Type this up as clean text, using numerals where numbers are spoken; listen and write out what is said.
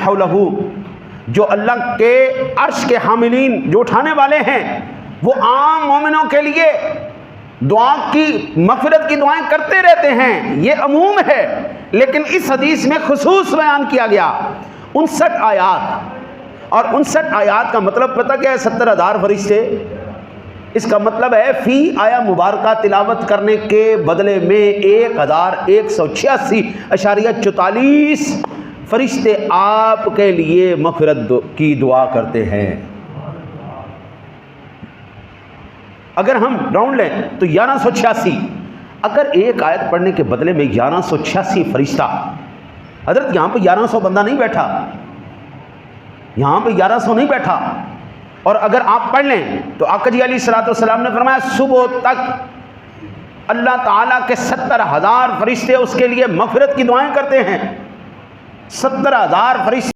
हौलहू, जो अल्लाह के अर्श के हामिलीन जो उठाने वाले हैं वो आम मोमिनों के लिए दुआ की मग़फ़िरत की दुआएं करते रहते हैं, ये अमूम है। लेकिन इस हदीस में खुसूस बयान किया गया 59 आयात, और 59 आयात का मतलब पता क्या है? 70,000 फरिश्ते। इसका मतलब है फ़ी आया मुबारका तिलावत करने के बदले में 1186.44 फरिश्ते आपके लिए मग़फ़िरत की दुआ करते हैं। अगर हम राउंड लें तो 1186, अगर एक आयत पढ़ने के बदले में 1186 फरिश्ता, हज़रत यहाँ पे 1100 बंदा नहीं बैठा, यहाँ पे 1100 नहीं बैठा, और अगर आप पढ़ लें तो आका जी अलैहिस्सलाम ने फरमाया सुबह तक अल्लाह ताला के 70,000 फरिश्ते उसके लिए मग़फ़िरत की दुआएं करते हैं। 70,000 फरिश्ते